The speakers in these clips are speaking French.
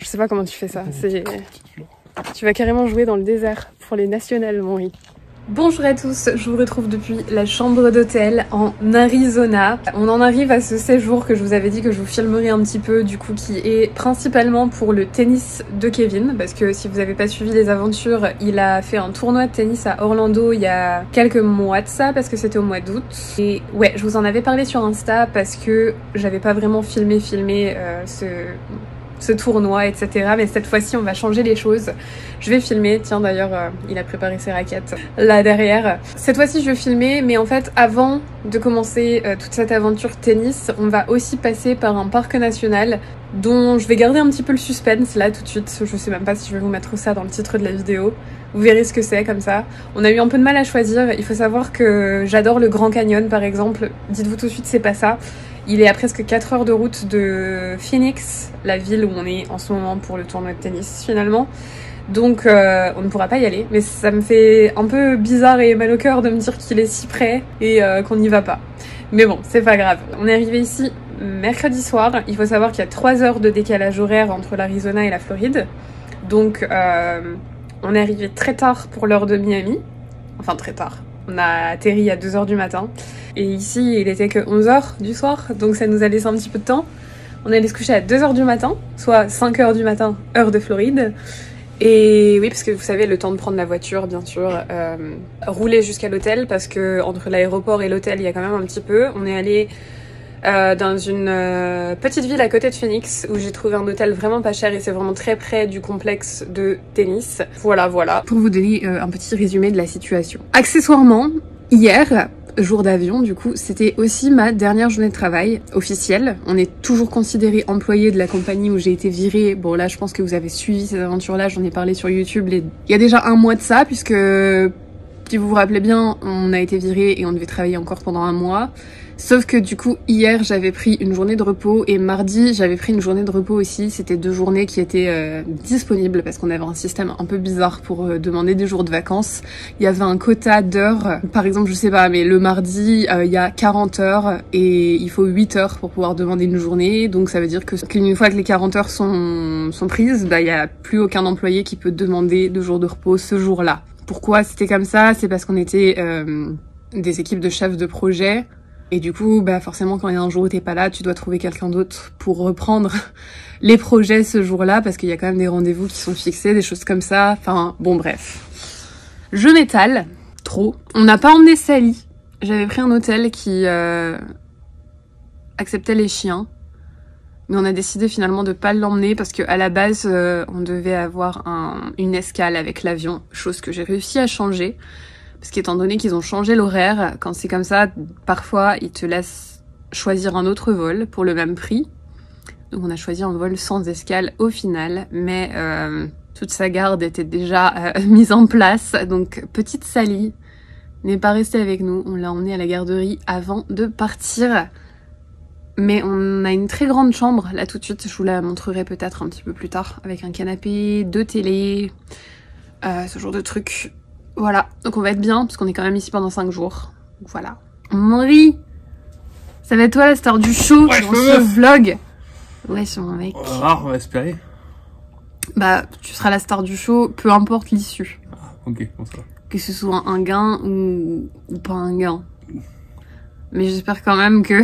Je sais pas comment tu fais ça. Tu vas carrément jouer dans le désert pour les nationales, mon riz. Bonjour à tous, je vous retrouve depuis la chambre d'hôtel en Arizona. On en arrive à ce séjour que je vous avais dit que je vous filmerai un petit peu, du coup, qui est principalement pour le tennis de Kevin, parce que si vous n'avez pas suivi les aventures, il a fait un tournoi de tennis à Orlando il y a quelques mois de ça, parce que c'était au mois d'août. Et ouais, je vous en avais parlé sur Insta parce que j'avais pas vraiment filmé ce tournoi, etc. Mais cette fois-ci, on va changer les choses. Je vais filmer. Tiens, d'ailleurs, il a préparé ses raquettes là derrière. Cette fois-ci, je vais filmer. Mais en fait, avant de commencer toute cette aventure tennis, on va aussi passer par un parc national dont je vais garder un petit peu le suspense là tout de suite. Je sais même pas si je vais vous mettre ça dans le titre de la vidéo. Vous verrez ce que c'est comme ça. On a eu un peu de mal à choisir. Il faut savoir que j'adore le Grand Canyon, par exemple. Dites-vous tout de suite, c'est pas ça. Il est à presque 4 heures de route de Phoenix, la ville où on est en ce moment pour le tournoi de tennis finalement. Donc on ne pourra pas y aller, mais ça me fait un peu bizarre et mal au cœur de me dire qu'il est si près et qu'on n'y va pas. Mais bon, c'est pas grave. On est arrivé ici mercredi soir. Il faut savoir qu'il y a 3 heures de décalage horaire entre l'Arizona et la Floride. Donc on est arrivé très tard pour l'heure de Miami. Enfin très tard. On a atterri à 2 heures du matin. Et ici, il était que 11 heures du soir, donc ça nous a laissé un petit peu de temps. On allait se coucher à 2 heures du matin, soit 5 heures du matin, heure de Floride. Et oui, parce que vous savez, le temps de prendre la voiture, bien sûr, rouler jusqu'à l'hôtel, parce que entre l'aéroport et l'hôtel, il y a quand même un petit peu. On est allé dans une petite ville à côté de Phoenix, où j'ai trouvé un hôtel vraiment pas cher, et c'est vraiment très près du complexe de tennis. Voilà. Pour vous donner un petit résumé de la situation. Accessoirement, hier, jour d'avion, du coup, c'était aussi ma dernière journée de travail officielle. On est toujours considéré employé de la compagnie où j'ai été virée. Bon, là, je pense que vous avez suivi ces aventures-là, j'en ai parlé sur YouTube. Il y a déjà un mois de ça, puisque, si vous vous rappelez bien, on a été viré et on devait travailler encore pendant un mois. Sauf que du coup, hier, j'avais pris une journée de repos et mardi, j'avais pris une journée de repos aussi. C'était 2 journées qui étaient disponibles parce qu'on avait un système un peu bizarre pour demander des jours de vacances. Il y avait un quota d'heures. Par exemple, je sais pas, mais le mardi, il y a 40 heures et il faut 8 heures pour pouvoir demander une journée. Donc ça veut dire qu'une fois que les 40 heures sont prises, bah, il y a plus aucun employé qui peut demander de jours de repos ce jour-là. Pourquoi c'était comme ça? C'est parce qu'on était des équipes de chefs de projet. Et du coup, bah forcément, quand il y a un jour où t'es pas là, tu dois trouver quelqu'un d'autre pour reprendre les projets ce jour-là, parce qu'il y a quand même des rendez-vous qui sont fixés, des choses comme ça. Enfin, bon, bref. Je m'étale trop. On n'a pas emmené Sally. J'avais pris un hôtel qui acceptait les chiens, mais on a décidé finalement de pas l'emmener parce que à la base, on devait avoir une escale avec l'avion, chose que j'ai réussi à changer. Parce qu'étant donné qu'ils ont changé l'horaire, quand c'est comme ça, parfois ils te laissent choisir un autre vol pour le même prix. Donc on a choisi un vol sans escale au final, mais toute sa garde était déjà mise en place. Donc petite Sally n'est pas restée avec nous, on l'a emmenée à la garderie avant de partir. Mais on a une très grande chambre là tout de suite, je vous la montrerai peut-être un petit peu plus tard, avec un canapé, 2 télés, ce genre de trucs. Voilà, donc on va être bien, parce qu'on est quand même ici pendant 5 jours. Donc voilà. Henri, ça va être toi la star du show dans ce vlog. Ouais, c'est mon mec. On va espérer. Bah, tu seras la star du show, peu importe l'issue. Ah, ok, bon ça. Que ce soit un gain ou pas un gain. Mais j'espère quand même que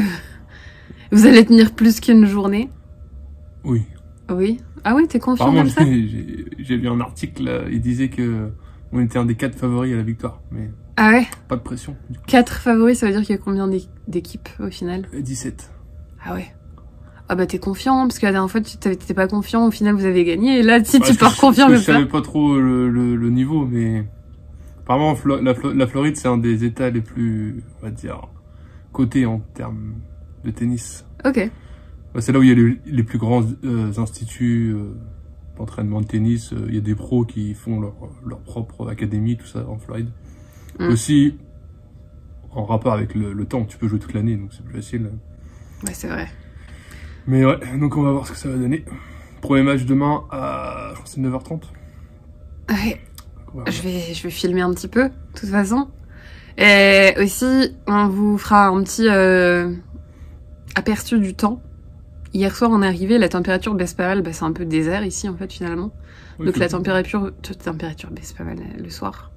vous allez tenir plus qu'une journée. Oui. Oui. Ah oui, t'es confiant comme ça? J'ai lu un article, il disait que on était un des 4 favoris à la victoire, mais ah ouais, pas de pression. 4 favoris, ça veut dire qu'il y a combien d'équipes au final? 17. Ah ouais. Ah bah t'es confiant, hein, parce que la dernière fois t'étais pas confiant, au final vous avez gagné, et là si tu pars confiant comme ça... Je savais pas trop le niveau, mais apparemment la Floride c'est un des états les plus, on va dire, cotés en termes de tennis. Ok. C'est là où il y a les plus grands instituts d'entraînement de tennis. Il y a des pros qui font leur propre académie, tout ça en Floride. Aussi, en rapport avec le temps, tu peux jouer toute l'année, donc c'est plus facile. Ouais, c'est vrai. Mais ouais, donc on va voir ce que ça va donner. Premier match demain à, je crois que c'est 9h30. Ouais. Je vais filmer un petit peu, de toute façon. Et aussi, on vous fera un petit aperçu du temps Hier soir, on est arrivé, la température baisse pas mal. Bah, c'est un peu désert ici, en fait, finalement. Oui, donc la température baisse pas mal le soir.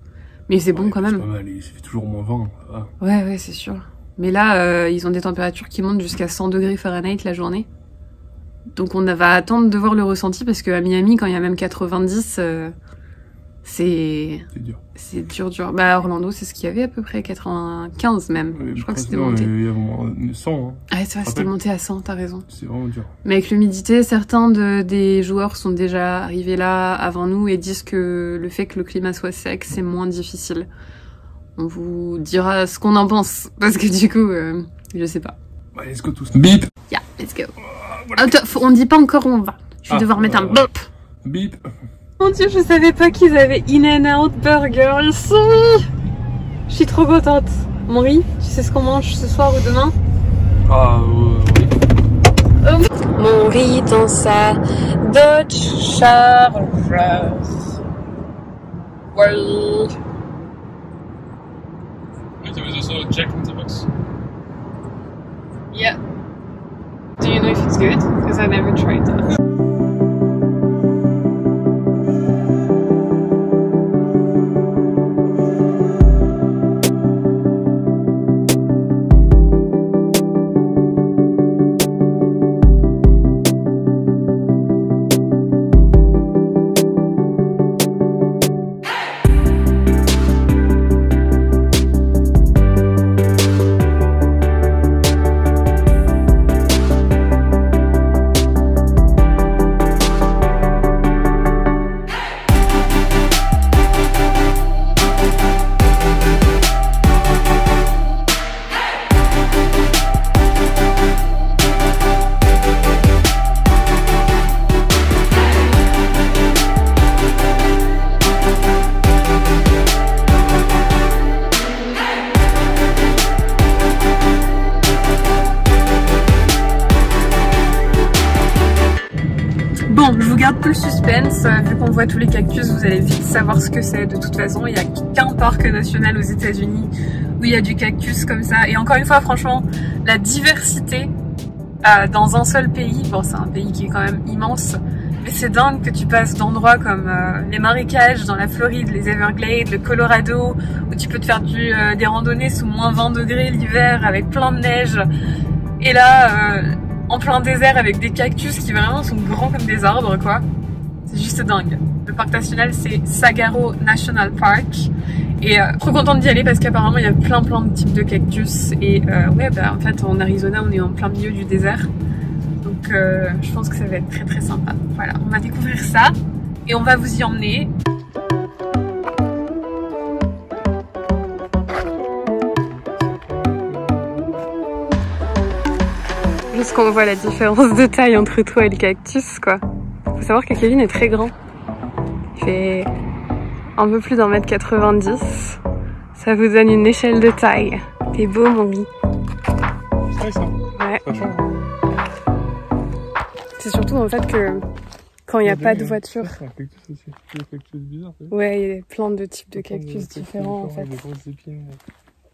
Mais c'est bon quand même. Pas mal, il fait toujours moins 20. Ah. Ouais, c'est sûr. Mais là, ils ont des températures qui montent jusqu'à 100 degrés Fahrenheit la journée. Donc on va attendre de voir le ressenti parce qu'à Miami, quand il y a même 90, c'est dur. Bah à Orlando, c'est ce qu'il y avait à peu près, 95 même. Oui, je crois que c'était monté. Il y a moins 100. Hein. Ah c'est vrai, c'était monté à 100, t'as raison. C'est vraiment dur. Mais avec l'humidité, certains des joueurs sont déjà arrivés là avant nous et disent que le fait que le climat soit sec, c'est moins difficile. On vous dira ce qu'on en pense, parce que du coup, je sais pas. Ouais, let's go tous. Bip. Yeah, let's go. Voilà. On dit pas encore où on va. Je vais devoir mettre un bop. Bip. Mon Dieu, je savais pas qu'ils avaient In-N-Out Burger ici. Je suis trop contente. Henri, tu sais ce qu'on mange ce soir ou demain? Ah oui. Mon riz dans sa Dodge Charger. Oui. There was also Jack in the Box. Yeah. Do you know if it's good? Because I never tried that. Bon, je vous garde plus le suspense, vu qu'on voit tous les cactus, vous allez vite savoir ce que c'est. De toute façon, il n'y a qu'un parc national aux États-Unis où il y a du cactus comme ça. Et encore une fois, franchement, la diversité dans un seul pays, bon c'est un pays qui est quand même immense, mais c'est dingue que tu passes d'endroits comme les marécages dans la Floride, les Everglades, le Colorado, où tu peux te faire des randonnées sous moins 20 degrés l'hiver avec plein de neige. Et là, en plein désert avec des cactus qui vraiment sont grands comme des arbres quoi. C'est juste dingue. Le parc national c'est Saguaro National Park et trop contente d'y aller parce qu'apparemment il y a plein de types de cactus et ouais bah en fait en Arizona on est en plein milieu du désert donc je pense que ça va être très sympa. Voilà, on va découvrir ça et on va vous y emmener. Juste qu'on voit la différence de taille entre toi et le cactus, quoi. Faut savoir que Kevin est très grand. Il fait un peu plus d'1m90. Ça vous donne une échelle de taille. T'es beau, mon lit. C'est ça. Ouais. C'est surtout en fait que quand il n'y a pas de voiture. C'est un cactus aussi. C'est un cactus bizarre. Ouais, il y a plein de types de cactus différents en fait.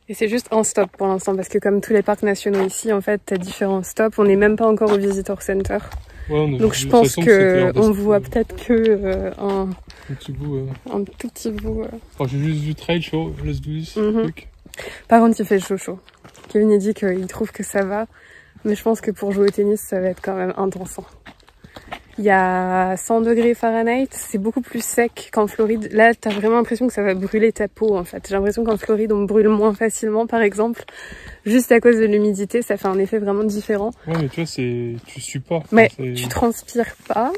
Et c'est juste un stop pour l'instant parce que comme tous les parcs nationaux ici, en fait, t'as différents stops. On n'est même pas encore au Visitor Center. Ouais, donc je pense que on voit peut-être que un petit bout. Un tout petit bout. Enfin, j'ai juste du trade show, let's do this. Par contre, il fait chaud. Kevin il dit qu'il trouve que ça va, mais je pense que pour jouer au tennis, ça va être quand même intense. Il y a 100 degrés Fahrenheit, c'est beaucoup plus sec qu'en Floride. Là, t'as vraiment l'impression que ça va brûler ta peau, en fait. J'ai l'impression qu'en Floride, on brûle moins facilement, par exemple. Juste à cause de l'humidité, ça fait un effet vraiment différent. Ouais, mais tu vois, tu sues pas. Mais tu transpires pas.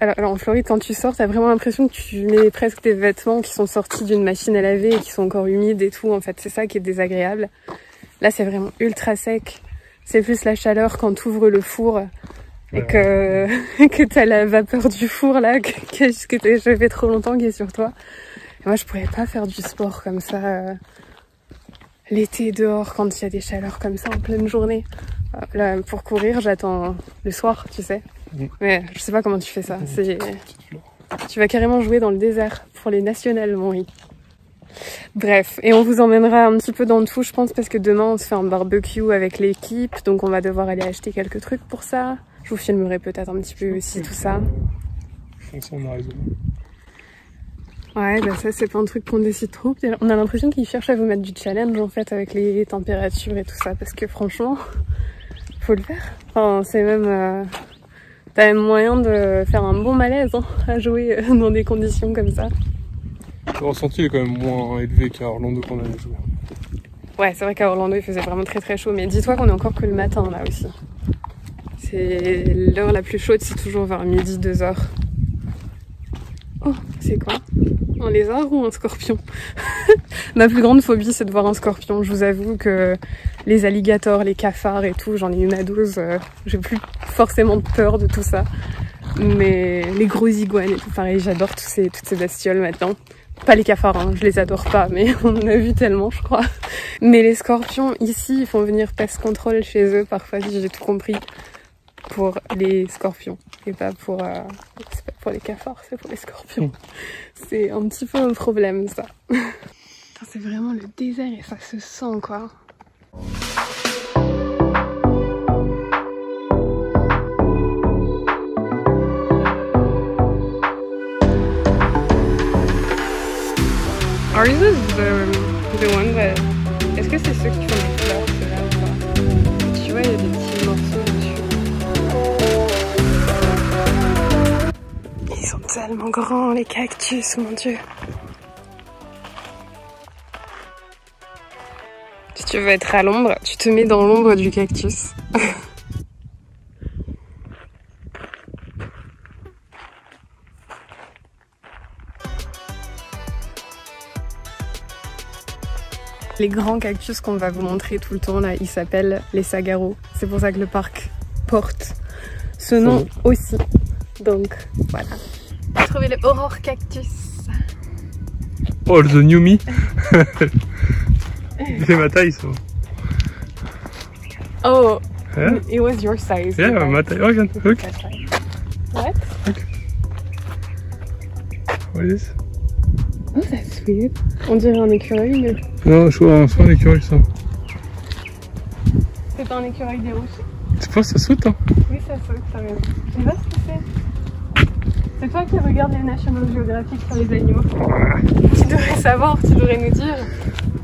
Alors, en Floride, quand tu sors, t'as vraiment l'impression que tu mets presque des vêtements qui sont sortis d'une machine à laver et qui sont encore humides et tout. En fait, c'est ça qui est désagréable. Là, c'est vraiment ultra sec. C'est plus la chaleur quand t'ouvres le four. Et que t'as la vapeur du four là, que t'as chauffé trop longtemps qui est sur toi. Et moi je pourrais pas faire du sport comme ça l'été dehors quand il y a des chaleurs comme ça en pleine journée. Là pour courir j'attends le soir tu sais. Mais je sais pas comment tu fais ça. Tu vas carrément jouer dans le désert pour les nationales mon riz. Bref, et on vous emmènera un petit peu dans tout, je pense, parce que demain on se fait un barbecue avec l'équipe, donc on va devoir aller acheter quelques trucs pour ça. Je vous filmerai peut-être un petit peu aussi tout ça. Je pense qu'on a raison. Ouais, bah ça c'est pas un truc qu'on décide trop. On a l'impression qu'ils cherchent à vous mettre du challenge en fait avec les températures et tout ça, parce que franchement, faut le faire. Enfin, c'est même... T'as même moyen de faire un bon malaise hein, à jouer dans des conditions comme ça. Le ressenti est quand même moins élevé qu'à Orlando qu'on allait jouer. Ouais, c'est vrai qu'à Orlando il faisait vraiment très très chaud, mais dis-toi qu'on est encore que le matin là aussi. C'est l'heure la plus chaude, c'est toujours vers midi, 2h. Oh, c'est quoi? Un lézard ou un scorpion? Ma plus grande phobie c'est de voir un scorpion. Je vous avoue que les alligators, les cafards et tout, j'en ai une à 12. J'ai plus forcément peur de tout ça. Mais les gros iguanes et tout, pareil, j'adore toutes ces bestioles maintenant. Pas les cafards, hein, je les adore pas, mais on en a vu tellement, je crois. Mais les scorpions, ici, ils font venir pest control chez eux, parfois, si j'ai tout compris, pour les scorpions. Et pas pour, c'est pas pour les cafards, c'est pour les scorpions. C'est un petit peu un problème, ça. C'est vraiment le désert et ça se sent, quoi. Are these the one that... Est-ce que c'est ceux qui font des fleurs, ceux-là ou pas? Tu vois, il y a des petits morceaux dessus. Ils sont tellement grands, les cactus, mon Dieu. Si tu veux être à l'ombre, tu te mets dans l'ombre du cactus. Les grands cactus qu'on va vous montrer tout le temps là, ils s'appellent les saguaros. C'est pour ça que le parc porte ce nom aussi. Donc voilà. J'ai trouvé le Aurore Cactus. Oh, the new me. C'est ma taille ça. Oh, yeah. It was your size. Yeah, ma taille. Regarde, look. What? Look. What is this? Oh, that's weird. On dirait un écureuil, mais... Non, je vois un écureuil ça. C'est pas un écureuil des rochers? Tu penses que ça saute hein? Oui, ça saute, ça raison. Je sais pas ce que c'est. C'est toi qui regardes les National Geographic sur les animaux. Tu devrais savoir, tu devrais nous dire.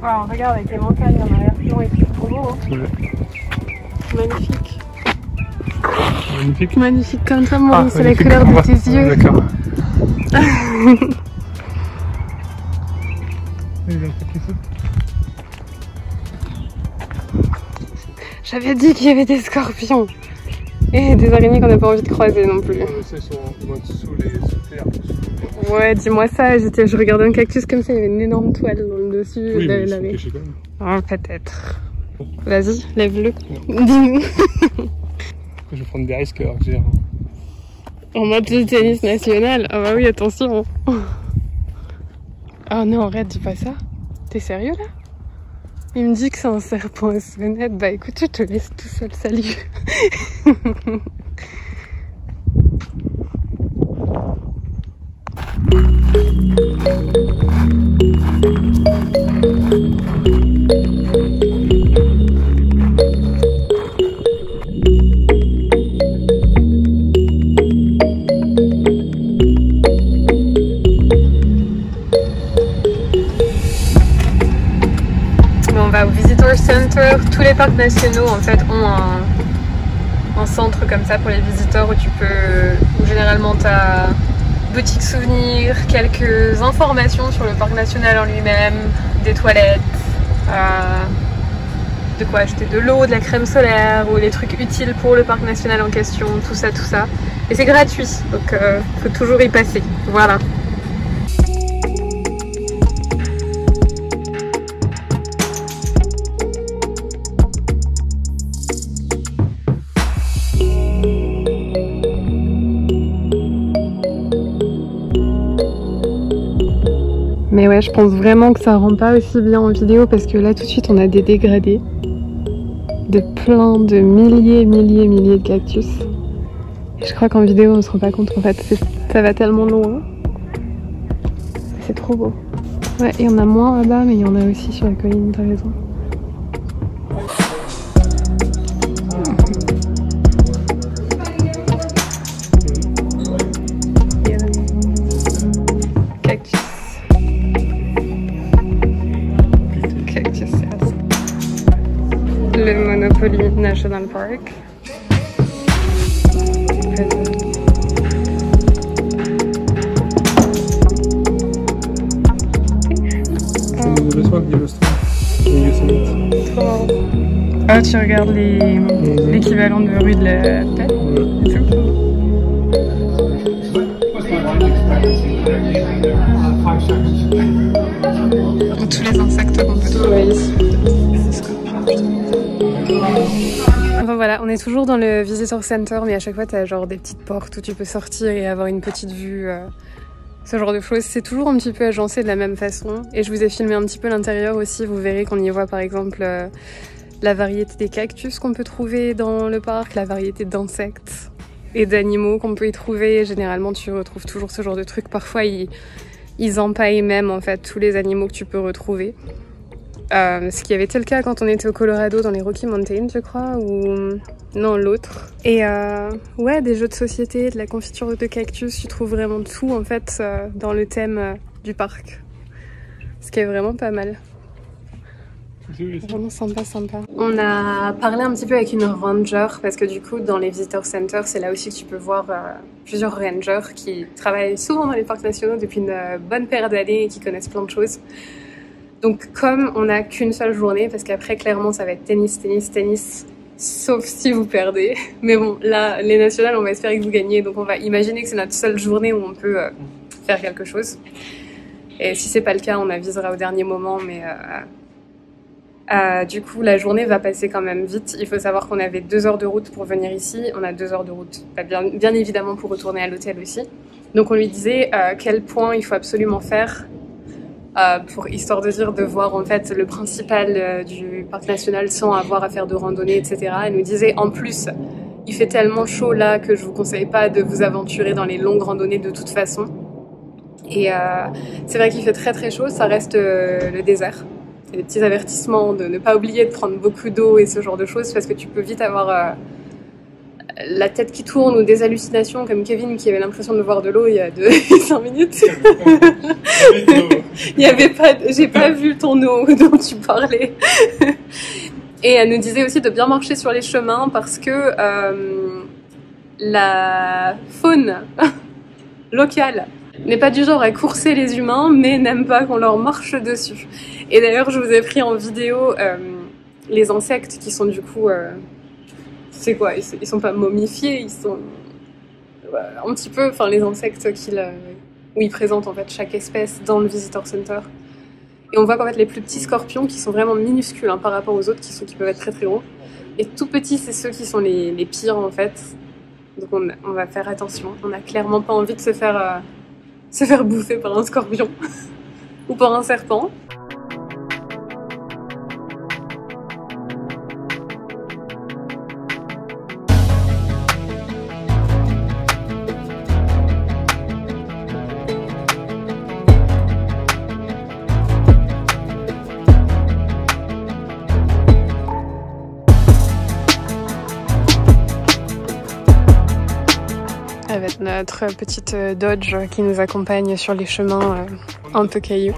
Wow, regarde avec les montagnes en arrière-plan et tout, c'est trop beau. Hein. Ouais. Magnifique. Magnifique. Magnifique comme ça, moi, c'est la couleur de tes yeux. D'accord. J'avais dit qu'il y avait des scorpions. Et des araignées qu'on n'a pas envie de croiser non plus. Ouais, dis-moi ça, je regardais un cactus comme ça, il y avait une énorme toile dans le dessus. Oui, mais ils sont cachés quand même. Oh, peut-être. Vas-y, lève-le. Je vais prendre des risques alors que j'ai... En mode tennis national. Ah bah oui, attention. Oh non, arrête, dis pas ça. T'es sérieux là? Il me dit que c'est un serpent à sonnette. Bah écoute, je te laisse tout seul, salut. On va au Visitor Center. Tous les parcs nationaux en fait ont un centre comme ça pour les visiteurs où tu peux, où généralement tu as boutique souvenirs, quelques informations sur le parc national en lui-même, des toilettes, de quoi acheter de l'eau, de la crème solaire ou les trucs utiles pour le parc national en question, tout ça. Et c'est gratuit, donc faut toujours y passer. Voilà. Mais ouais, je pense vraiment que ça rend pas aussi bien en vidéo parce que là tout de suite on a des dégradés de plein de milliers de cactus. Et je crois qu'en vidéo on se rend pas compte en fait, ça va tellement loin. C'est trop beau. Ouais, il y en a moins là-bas, mais il y en a aussi sur la colline, t'as raison. Cactus. Cactus, yes. Le Monopoly National Park. Ah, tu regardes l'équivalent de rue de la Paix et tout. Tous les insectes qu'on peut trouver ici. Enfin voilà, on est toujours dans le Visitor Center, mais à chaque fois t'as genre des petites portes où tu peux sortir et avoir une petite vue. Ce genre de choses, c'est toujours un petit peu agencé de la même façon. Et je vous ai filmé un petit peu l'intérieur aussi, vous verrez qu'on y voit par exemple la variété des cactus qu'on peut trouver dans le parc, la variété d'insectes et d'animaux qu'on peut y trouver. Généralement tu retrouves toujours ce genre de trucs. Parfois ils empaillent même en fait tous les animaux que tu peux retrouver. Ce qui avait été le cas quand on était au Colorado dans les Rocky Mountains je crois, ou non l'autre. Et ouais, des jeux de société, de la confiture de cactus, tu trouves vraiment tout en fait dans le thème du parc. Ce qui est vraiment pas mal. Vraiment sympa, sympa. On a parlé un petit peu avec une ranger parce que du coup dans les visitor centers c'est là aussi que tu peux voir plusieurs rangers qui travaillent souvent dans les parcs nationaux depuis une bonne paire d'années et qui connaissent plein de choses. Donc comme on n'a qu'une seule journée, parce qu'après clairement ça va être tennis, tennis, tennis, sauf si vous perdez. Mais bon, là les nationales on va espérer que vous gagnez, donc on va imaginer que c'est notre seule journée où on peut faire quelque chose. Et si c'est pas le cas, on avisera au dernier moment, mais du coup la journée va passer quand même vite. Il faut savoir qu'on avait 2 heures de route pour venir ici, on a 2 heures de route bien évidemment pour retourner à l'hôtel aussi. Donc on lui disait quel point il faut absolument faire pour histoire de dire de voir en fait le principal du parc national sans avoir à faire de randonnée, etc. Elle nous disait en plus il fait tellement chaud là que je vous conseille pas de vous aventurer dans les longues randonnées de toute façon. Et c'est vrai qu'il fait très très chaud, ça reste le désert. Il y a des petits avertissements de ne pas oublier de prendre beaucoup d'eau et ce genre de choses parce que tu peux vite avoir la tête qui tourne ou des hallucinations comme Kevin qui avait l'impression de voir de l'eau il y a 5 minutes. Il y avait pas, j'ai pas vu ton eau dont tu parlais. Et elle nous disait aussi de bien marcher sur les chemins parce que la faune locale n'est pas du genre à courser les humains mais n'aime pas qu'on leur marche dessus. Et d'ailleurs je vous ai pris en vidéo les insectes qui sont du coup c'est quoi, ils sont pas momifiés, ils sont un petit peu, enfin les insectes où ils présentent en fait chaque espèce dans le Visitor Center. Et on voit qu'en fait les plus petits scorpions qui sont vraiment minuscules par rapport aux autres qui peuvent être très très gros. Et tout petits c'est ceux qui sont les pires en fait. Donc on va faire attention. On n'a clairement pas envie de se faire bouffer par un scorpion ou par un serpent. Avec notre petite Dodge qui nous accompagne sur les chemins un peu cailloux.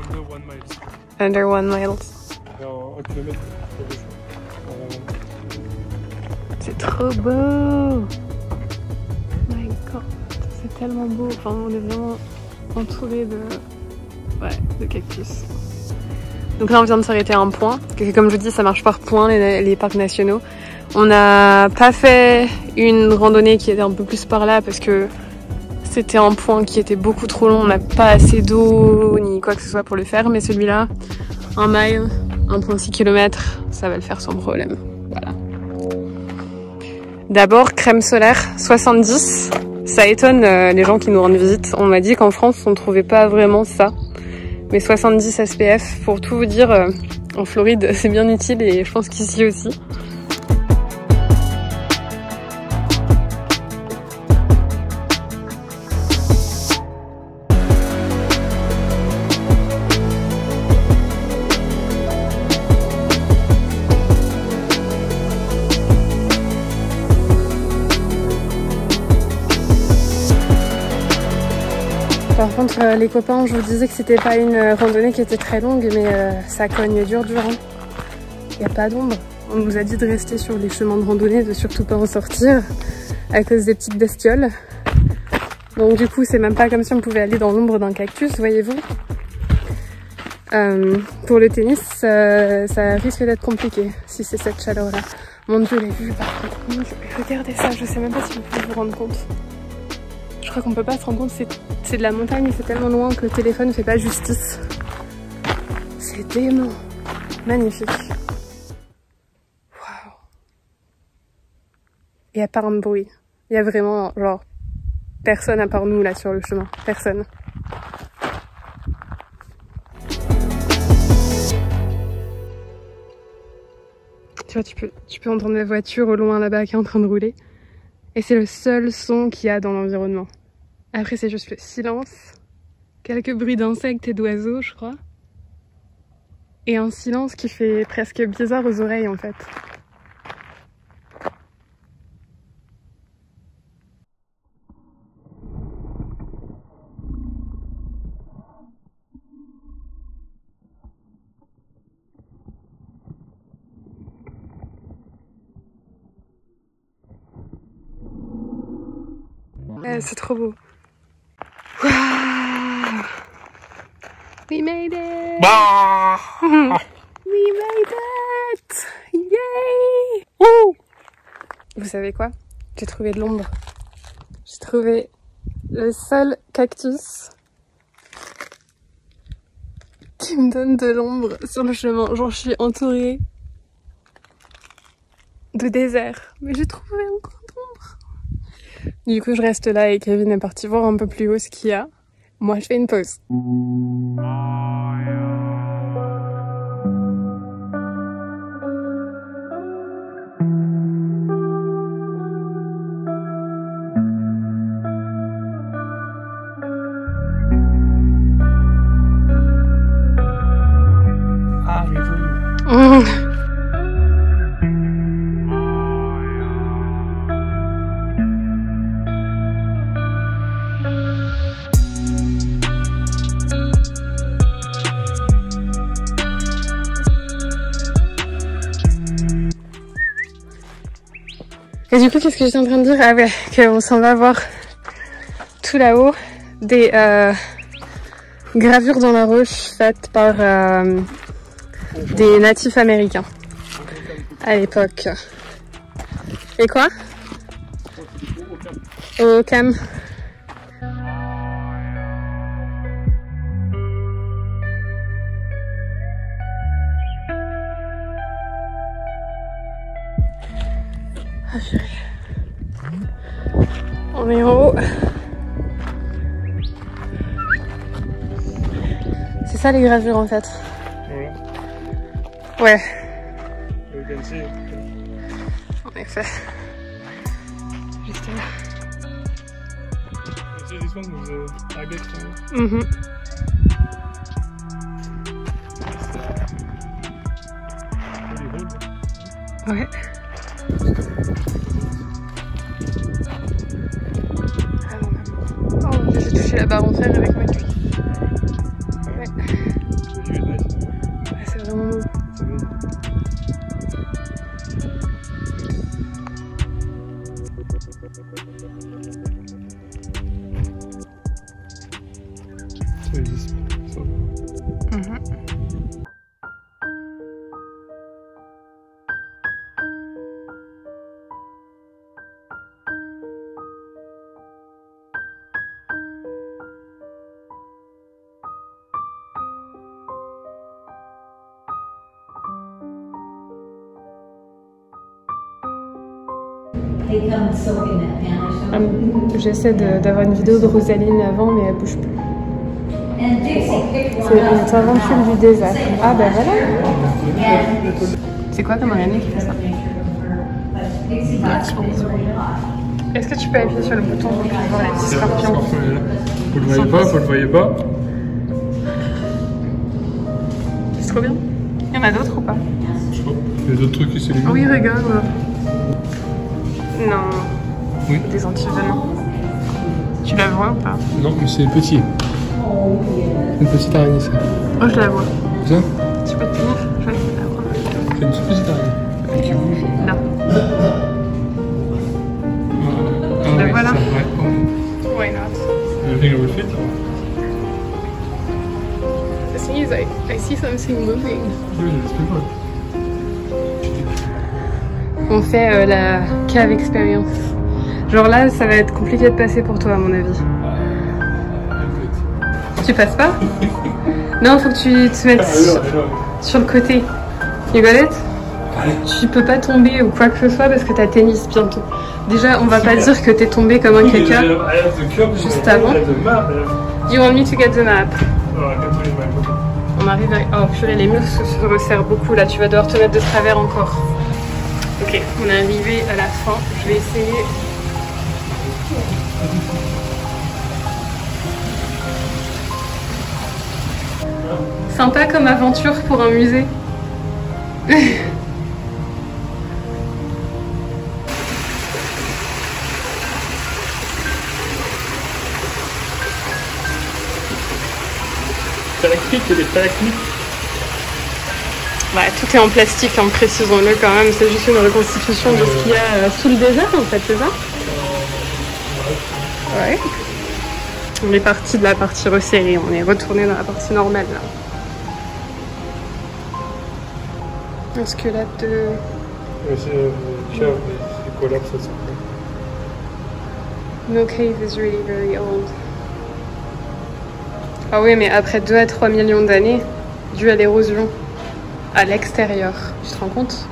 Under 1 mile. C'est trop beau! My god, c'est tellement beau. Enfin, on est vraiment entouré de cactus. Donc là, on vient de s'arrêter à un point. Comme je vous dis, ça marche par points les parcs nationaux. On n'a pas fait une randonnée qui était un peu plus par là parce que c'était un point qui était beaucoup trop long. On n'a pas assez d'eau ni quoi que ce soit pour le faire. Mais celui-là, 1 mile, 1,6 km, ça va le faire sans problème. Voilà. D'abord, crème solaire, 70. Ça étonne les gens qui nous rendent visite. On m'a dit qu'en France, on ne trouvait pas vraiment ça. Mais 70 SPF, pour tout vous dire, en Floride, c'est bien utile et je pense qu'ici aussi. Par contre, les copains, je vous disais que c'était pas une randonnée qui était très longue, mais ça cogne dur. Hein. Y a pas d'ombre. On nous a dit de rester sur les chemins de randonnée, de surtout pas en sortir à cause des petites bestioles. Donc du coup, c'est même pas comme si on pouvait aller dans l'ombre d'un cactus, voyez-vous. Pour le tennis, ça risque d'être compliqué si c'est cette chaleur-là. Mon Dieu, les vues par contre. Mon Dieu, regardez ça, je sais même pas si vous pouvez vous rendre compte. Je crois qu'on peut pas se rendre compte, c'est de la montagne et c'est tellement loin que le téléphone ne fait pas justice. C'est dément. Magnifique. Waouh. Il n'y a pas un bruit. Il y a vraiment, genre, personne à part nous là sur le chemin. Personne. Tu vois, tu peux entendre la voiture au loin là-bas qui est en train de rouler. Et c'est le seul son qu'il y a dans l'environnement. Après, c'est juste le silence. Quelques bruits d'insectes et d'oiseaux, je crois. Et un silence qui fait presque bizarre aux oreilles, en fait. C'est trop beau. Wow. We made it! We made it! Yay! Woo! Vous savez quoi? J'ai trouvé de l'ombre. J'ai trouvé le seul cactus qui me donne de l'ombre sur le chemin. Genre, je suis entourée de désert. Mais j'ai trouvé encore d'ombre. Du coup, je reste là et Kevin est parti voir un peu plus haut ce qu'il y a. Moi, je fais une pause. Ah, raison. Et du coup, qu'est-ce que j'étais en train de dire? Ah ouais, qu'on s'en va voir tout là-haut des gravures dans la roche faites par des natifs américains à l'époque. Et quoi? Au Cam. Ah, chérie. On est en haut. C'est ça les gravures en fait. Voilà. Ouais. En effet. Juste là. This one was a target. Ouais. Ah non, non. Oh, j'ai touché la barre en fer avec ma cuisse. Ouais. Ouais, c'est vraiment beau. J'essaie d'avoir une vidéo de Rosaline avant, mais elle bouge plus. C'est une tarentule du désert. Ah bah voilà. C'est quoi comme araignée qui fait ça? Est-ce que tu peux appuyer sur le bouton pour voir les petits scorpions? Vous le voyez pas, vous le voyez pas. C'est trop bien. Il y en a d'autres ou pas? Je sais pas. Il y a d'autres trucs qui s'éliminent. Oui, regarde. Non. Oui. Des antivenants. Tu la vois ou pas? Non, mais c'est petit. Une petite araignée, ça. Oh, je la vois. Ça? Tu peux te tenir? Je vais essayer de la voir. C'est une toute petite araignée. Qui bouge. Non. Ah, La oui, voilà. c'est ça, ouais. Why not? You think it will fit? The thing is, I see something moving. Oui, j'espère pas. On fait la cave expérience. Genre là, ça va être compliqué de passer pour toi, à mon avis. Tu passes pas? Non, faut que tu te mettes sur le côté. You got it? Tu peux pas tomber ou quoi que ce soit parce que t'as tennis bientôt. Déjà, on va pas dire que t'es tombé comme un caca juste avant. You want me to get the map? On arrive à... Oh purée, les muscles se resserrent beaucoup là, tu vas devoir te mettre de travers encore. Ok, on est arrivé à la fin, je vais essayer... Sympa comme aventure pour un musée. Stalactites, c'est des stalagmites. Bah, tout est en plastique, hein, précisons-le quand même. C'est juste une reconstitution de ce qu'il y a sous le désert, en fait, c'est ça? Ouais. On est parti de la partie resserrée, on est retourné dans la partie normale, là. Un squelette de... C'est cave, c'est collapse, ça s'appelle. No cave is really very old. Ah oui, mais après 2 à 3 millions d'années, dû à l'érosion à l'extérieur, tu te rends compte?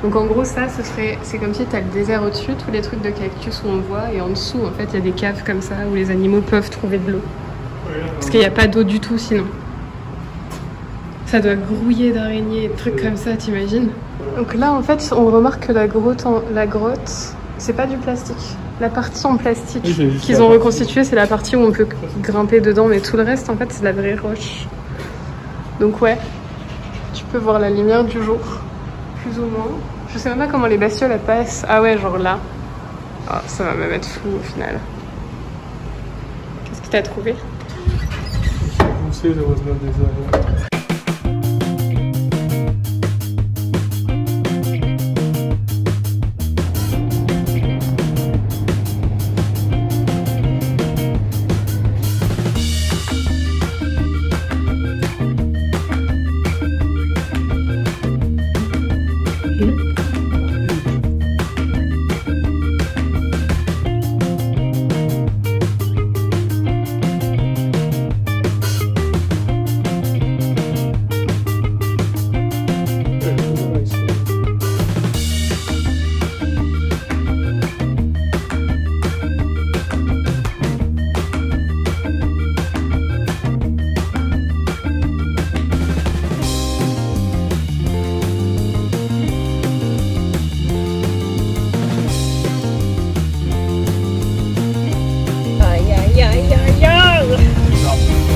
Donc en gros ça, c'est comme si tu as le désert au-dessus, tous les trucs de cactus où on voit, et en dessous en fait il y a des caves comme ça où les animaux peuvent trouver de l'eau. Parce qu'il n'y a pas d'eau du tout sinon. Ça doit grouiller d'araignées et de trucs comme ça, t'imagines? Donc là en fait on remarque que la grotte, c'est pas du plastique. La partie en plastique qu'ils ont reconstituée, c'est la partie où on peut grimper dedans, mais tout le reste en fait c'est de la vraie roche. Donc ouais, tu peux voir la lumière du jour, plus ou moins. Je sais même pas comment les bestioles elles passent. Ah ouais, genre là. Oh, ça va me mettre flou au final. Qu'est-ce que t'as trouvé? On sait, there was no desert.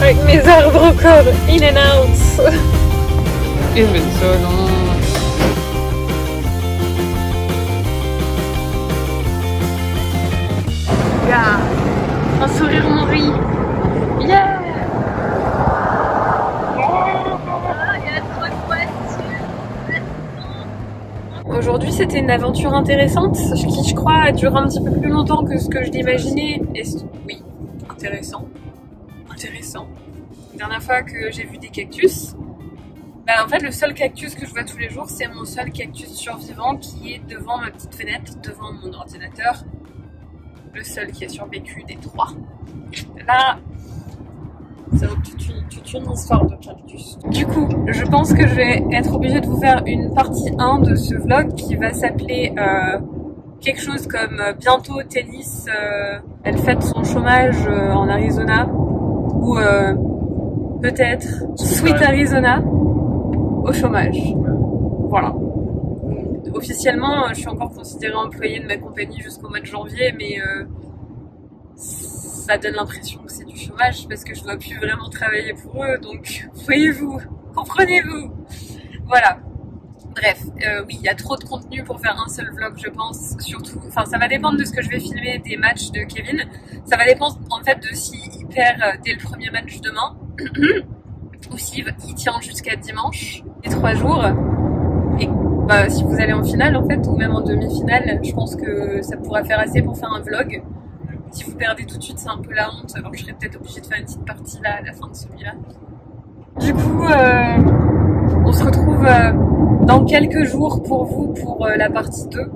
Avec mes arbres encore in and out. It's been so long. Yeah. Un sourire nourri. Yeah. Aujourd'hui c'était une aventure intéressante qui je crois a duré un petit peu plus longtemps que ce que je l'imaginais. Et oui, intéressant. La dernière fois que j'ai vu des cactus, bah en fait le seul cactus que je vois tous les jours c'est mon seul cactus survivant qui est devant ma petite fenêtre, devant mon ordinateur. Le seul qui a survécu des 3. Là, c'est toute une histoire de cactus. Du coup, je pense que je vais être obligée de vous faire une partie 1 de ce vlog qui va s'appeler quelque chose comme bientôt Tennis, elle fête son chômage en Arizona. Ou peut-être Sweet Arizona au chômage. Voilà. Officiellement, je suis encore considérée employée de ma compagnie jusqu'au mois de janvier, mais ça donne l'impression que c'est du chômage parce que je ne dois plus vraiment travailler pour eux. Donc, voyez-vous, comprenez-vous. Voilà. Bref, oui, il y a trop de contenu pour faire un seul vlog, je pense, surtout. Enfin, ça va dépendre de ce que je vais filmer des matchs de Kevin. Ça va dépendre, en fait, de s'il perd dès le premier match demain, ou s'il tient jusqu'à dimanche, les 3 jours. Et bah, si vous allez en finale, en fait, ou même en demi-finale, je pense que ça pourra faire assez pour faire un vlog. Si vous perdez tout de suite, c'est un peu la honte. Alors, je serais peut-être obligée de faire une petite partie là, à la fin de celui-là. Du coup, on se retrouve dans quelques jours pour vous pour la partie 2.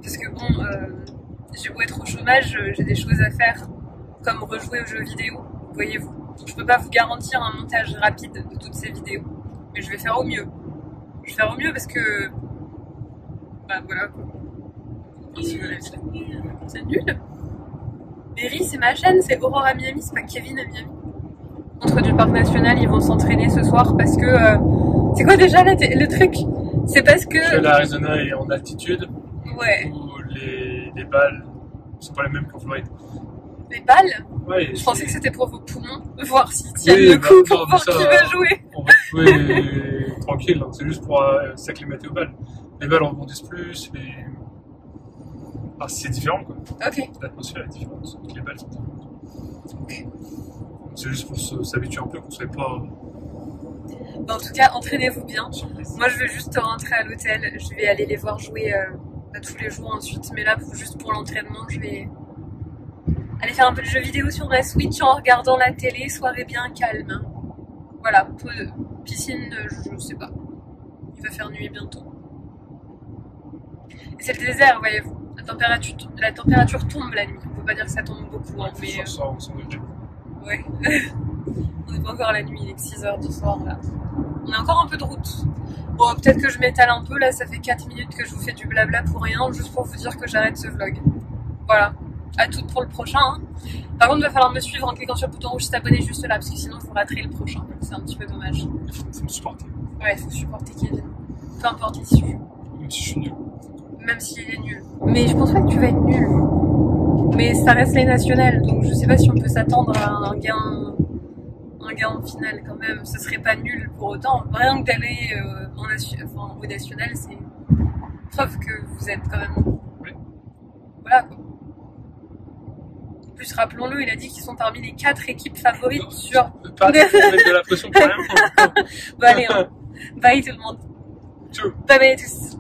Parce que bon, j'ai beau être au chômage, j'ai des choses à faire, comme rejouer aux jeux vidéo, voyez-vous. Je peux pas vous garantir un montage rapide de toutes ces vidéos, mais je vais faire au mieux. Je vais faire au mieux parce que... Bah voilà quoi. C'est nul. Berry, c'est ma chaîne, c'est Aurore à Miami, c'est pas Kevin à Miami. Contre du parc national, ils vont s'entraîner ce soir parce que... c'est quoi déjà le truc? C'est parce que... L'Arizona est en altitude. Ouais. Où les balles, c'est pas les mêmes qu'en Floride. Les balles? Ouais. Je pensais que c'était pour vos poumons, voir s'ils tiennent le coup pour voir qui va jouer. On va jouer tranquille, hein. C'est juste pour s'acclimater aux balles. Les balles rebondissent plus, ah, c'est différent quoi. Ok. L'atmosphère est différente, les balles sont différentes. Okay. C'est juste pour s'habituer un peu qu'on soit pas... Bah, en tout cas, entraînez-vous bien. Moi, je vais juste rentrer à l'hôtel. Je vais aller les voir jouer tous les jours ensuite. Mais là, juste pour l'entraînement, je vais aller faire un peu de jeux vidéo sur ma Switch en regardant la télé. Soirée bien calme. Voilà. Piscine, je sais pas. Il va faire nuit bientôt. Et c'est le désert, voyez-vous. La température tombe la nuit. On peut pas dire que ça tombe beaucoup. Hein, mais, ouais. On n'est pas encore à la nuit, il est que 6h du soir là. On a encore un peu de route. Bon, peut-être que je m'étale un peu là, ça fait 4 minutes que je vous fais du blabla pour rien, juste pour vous dire que j'arrête ce vlog. Voilà. À toutes pour le prochain. Hein. Par contre, il va falloir me suivre en cliquant sur le bouton rouge s'abonner juste là, parce que sinon vous raterez le prochain. C'est un petit peu dommage. Il faut me supporter. Ouais, il faut supporter Kevin. Peu importe l'issue. Même si je suis nul. Même s'il est nul. Mais je pense pas que tu vas être nul. Mais ça reste les nationales, donc je sais pas si on peut s'attendre à un gain en finale quand même. Ce serait pas nul pour autant. Rien que d'aller au national, c'est preuve que vous êtes quand même... Oui. Voilà quoi. En plus, rappelons-le, il a dit qu'ils sont parmi les 4 équipes favorites non, sur... Pas mettre de la pression pour rien. Bon allez, hein. Bye tout le monde. Ciao. Bye bye à tous.